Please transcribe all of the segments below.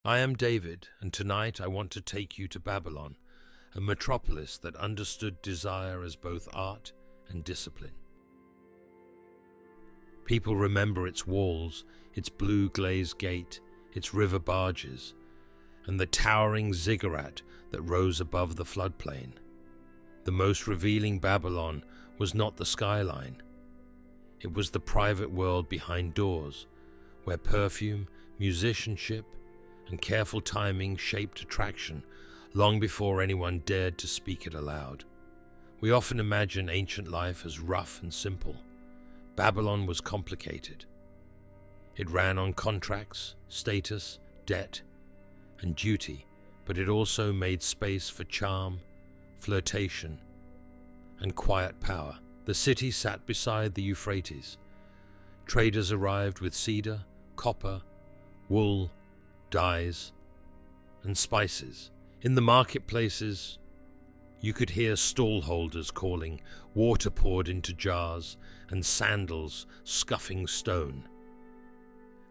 I am David, and tonight I want to take you to Babylon, a metropolis that understood desire as both art and discipline. People remember its walls, its blue glazed gate, its river barges, and the towering ziggurat that rose above the floodplain. The most revealing Babylon was not the skyline. It was the private world behind doors, where perfume, musicianship, and careful timing shaped attraction long before anyone dared to speak it aloud. We often imagine ancient life as rough and simple. Babylon was complicated. It ran on contracts, status, debt, and duty, but it also made space for charm, flirtation, and quiet power. The city sat beside the Euphrates. Traders arrived with cedar, copper, wool, dyes, and spices. In the marketplaces, you could hear stallholders calling, water poured into jars, and sandals scuffing stone.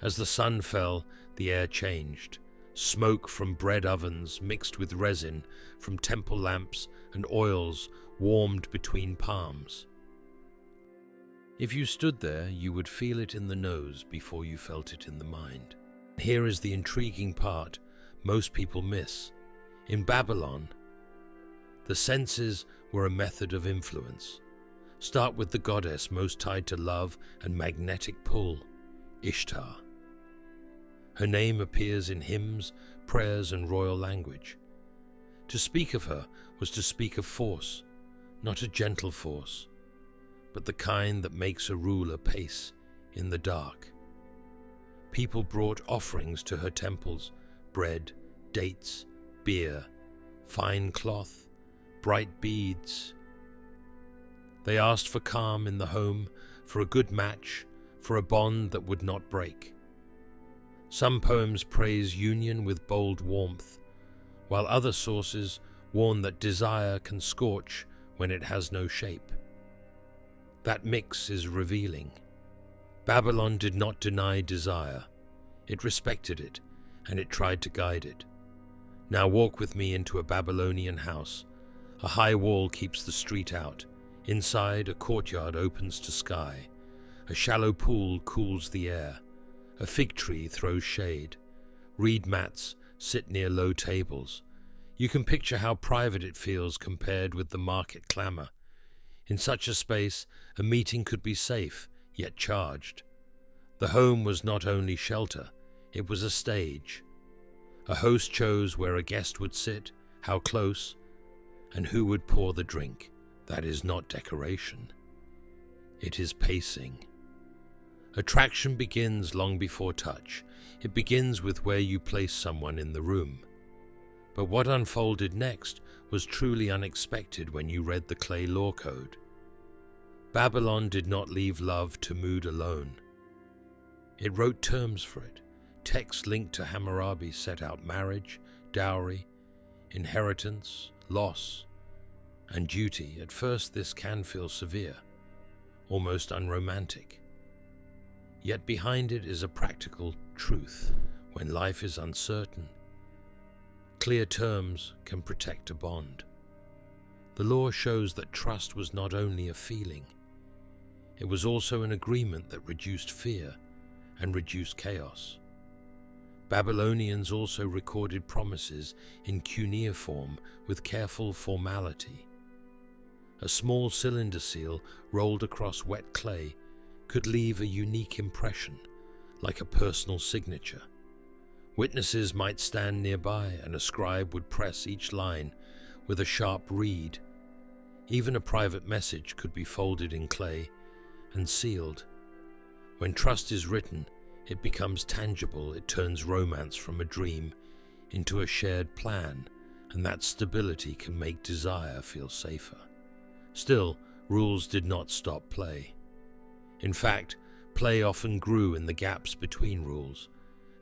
As the sun fell, the air changed. Smoke from bread ovens mixed with resin from temple lamps and oils warmed between palms. If you stood there, you would feel it in the nose before you felt it in the mind. Here is the intriguing part most people miss. In Babylon, the senses were a method of influence. Start with the goddess most tied to love and magnetic pull, Ishtar. Her name appears in hymns, prayers, and royal language. To speak of her was to speak of force, not a gentle force, but the kind that makes a ruler pace in the dark. People brought offerings to her temples: bread, dates, beer, fine cloth, bright beads. They asked for calm in the home, for a good match, for a bond that would not break. Some poems praise union with bold warmth, while other sources warn that desire can scorch when it has no shape. That mix is revealing. Babylon did not deny desire. It respected it, and it tried to guide it. Now walk with me into a Babylonian house. A high wall keeps the street out. Inside, a courtyard opens to sky. A shallow pool cools the air. A fig tree throws shade. Reed mats sit near low tables. You can picture how private it feels compared with the market clamor. In such a space, a meeting could be safe, yet charged. The home was not only shelter, it was a stage. A host chose where a guest would sit, how close, and who would pour the drink. That is not decoration. It is pacing. Attraction begins long before touch. It begins with where you place someone in the room. But what unfolded next was truly unexpected when you read the clay law code. Babylon did not leave love to mood alone. It wrote terms for it. Texts linked to Hammurabi set out marriage, dowry, inheritance, loss, and duty. At first, this can feel severe, almost unromantic. Yet behind it is a practical truth. When life is uncertain, clear terms can protect a bond. The law shows that trust was not only a feeling, it was also an agreement that reduced fear and reduced chaos. Babylonians also recorded promises in cuneiform with careful formality. A small cylinder seal rolled across wet clay could leave a unique impression, like a personal signature. Witnesses might stand nearby, and a scribe would press each line with a sharp reed. Even a private message could be folded in clay and sealed. When trust is written, it becomes tangible. It turns romance from a dream into a shared plan, and that stability can make desire feel safer. Still, rules did not stop play. In fact, play often grew in the gaps between rules.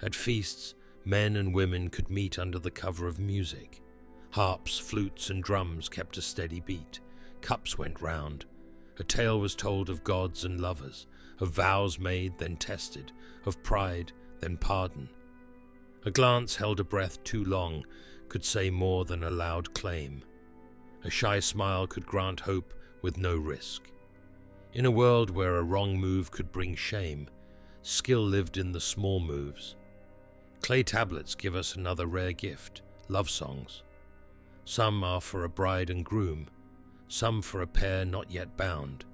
At feasts, men and women could meet under the cover of music. Harps, flutes, and drums kept a steady beat. Cups went round. A tale was told of gods and lovers, of vows made, then tested, of pride, then pardon. A glance held a breath too long could say more than a loud claim. A shy smile could grant hope with no risk. In a world where a wrong move could bring shame, skill lived in the small moves. Clay tablets give us another rare gift, love songs. Some are for a bride and groom, some for a pair not yet bound.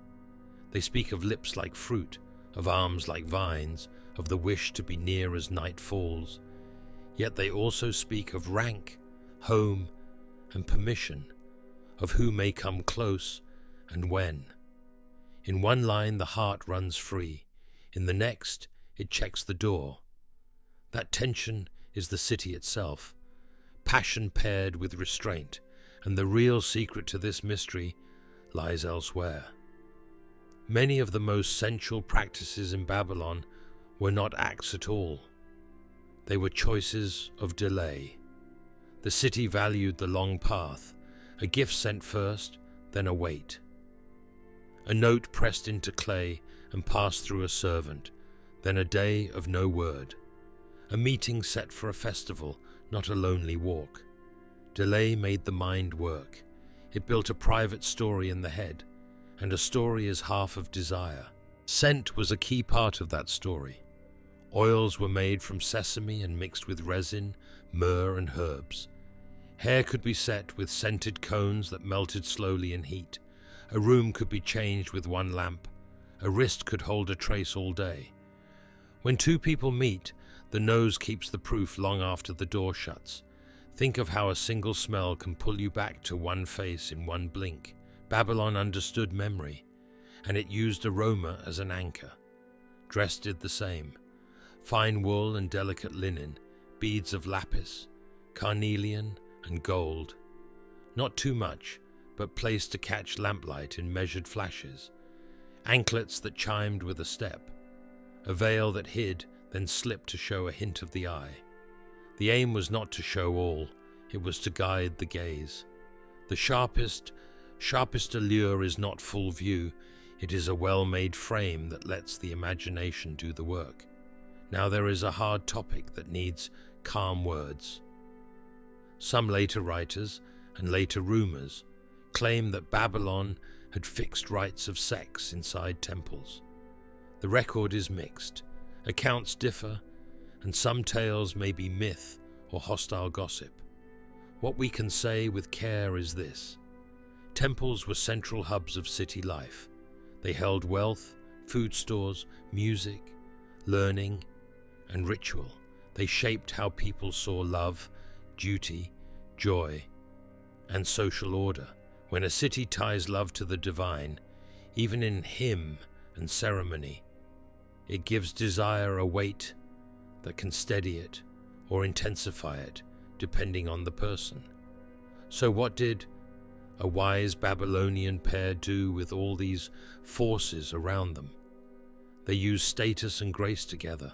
They speak of lips like fruit, of arms like vines, of the wish to be near as night falls. Yet they also speak of rank, home, and permission, of who may come close and when. In one line the heart runs free, in the next it checks the door. That tension is the city itself, passion paired with restraint, and the real secret to this mystery lies elsewhere. Many of the most sensual practices in Babylon were not acts at all. They were choices of delay. The city valued the long path, a gift sent first, then a wait. A note pressed into clay and passed through a servant, then a day of no word. A meeting set for a festival, not a lonely walk. Delay made the mind work. It built a private story in the head, and a story is half of desire. Scent was a key part of that story. Oils were made from sesame and mixed with resin, myrrh, and herbs. Hair could be set with scented cones that melted slowly in heat. A room could be changed with one lamp. A wrist could hold a trace all day. When two people meet, the nose keeps the proof long after the door shuts. Think of how a single smell can pull you back to one face in one blink. Babylon understood memory, and it used aroma as an anchor. Dress did the same. Fine wool and delicate linen, beads of lapis, carnelian and gold. Not too much, but placed to catch lamplight in measured flashes. Anklets that chimed with a step. A veil that hid, then slipped to show a hint of the eye. The aim was not to show all, it was to guide the gaze. The sharpest allure is not full view, it is a well-made frame that lets the imagination do the work. Now there is a hard topic that needs calm words. Some later writers, and later rumors, claim that Babylon had fixed rites of sex inside temples. The record is mixed. Accounts differ, and some tales may be myth or hostile gossip. What we can say with care is this. Temples were central hubs of city life. They held wealth, food stores, music, learning, and ritual. They shaped how people saw love, duty, joy, and social order. When a city ties love to the divine, even in hymn and ceremony, it gives desire a weight that can steady it or intensify it, depending on the person. So what did a wise Babylonian pair do with all these forces around them? They used status and grace together.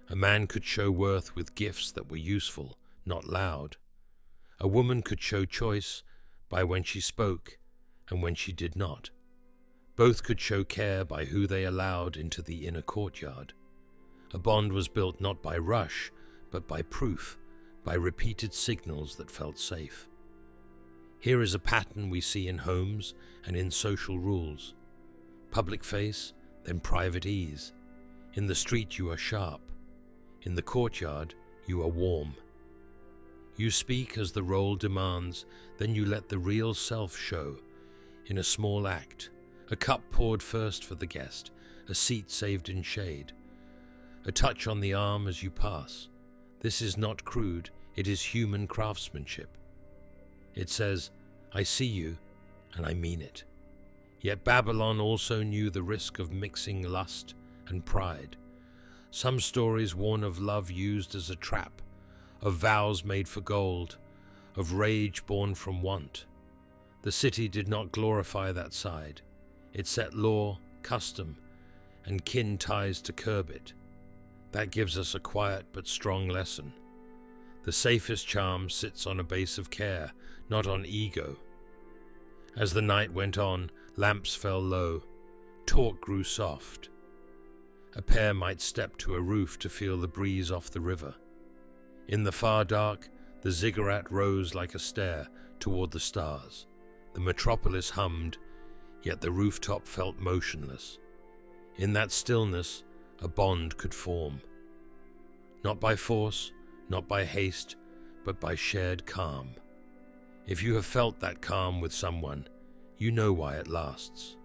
A man could show worth with gifts that were useful, not loud. A woman could show choice by when she spoke and when she did not. Both could show care by who they allowed into the inner courtyard. A bond was built not by rush, but by proof, by repeated signals that felt safe. Here is a pattern we see in homes and in social rules. Public face, then private ease. In the street you are sharp. In the courtyard you are warm. You speak as the role demands, then you let the real self show in a small act. A cup poured first for the guest, a seat saved in shade, a touch on the arm as you pass. This is not crude, it is human craftsmanship. It says, I see you, and I mean it. Yet Babylon also knew the risk of mixing lust and pride. Some stories warn of love used as a trap, of vows made for gold, of rage born from want. The city did not glorify that side. It set law, custom, and kin ties to curb it. That gives us a quiet but strong lesson. The safest charm sits on a base of care, not on ego. As the night went on, lamps fell low, talk grew soft. A pair might step to a roof to feel the breeze off the river. In the far dark, the ziggurat rose like a stair toward the stars. The metropolis hummed, yet the rooftop felt motionless. In that stillness, a bond could form. Not by force, not by haste, but by shared calm. If you have felt that calm with someone, you know why it lasts.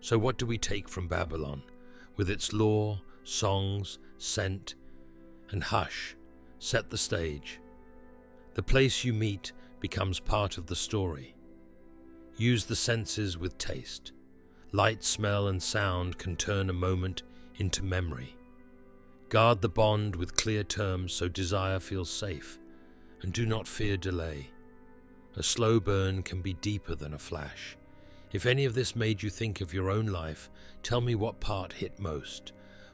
So what do we take from Babylon, with its lore, songs, scent, and hush? Set the stage. The place you meet becomes part of the story. Use the senses with taste. Light, smell, and sound can turn a moment into memory. Guard the bond with clear terms so desire feels safe, and do not fear delay. A slow burn can be deeper than a flash. If any of this made you think of your own life, tell me what part hit most.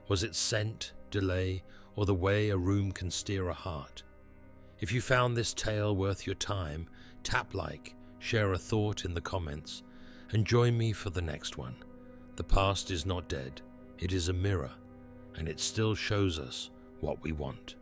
Was it scent, delay, or the way a room can steer a heart? If you found this tale worth your time, tap like, share a thought in the comments, and join me for the next one. The past is not dead, it is a mirror, and it still shows us what we want.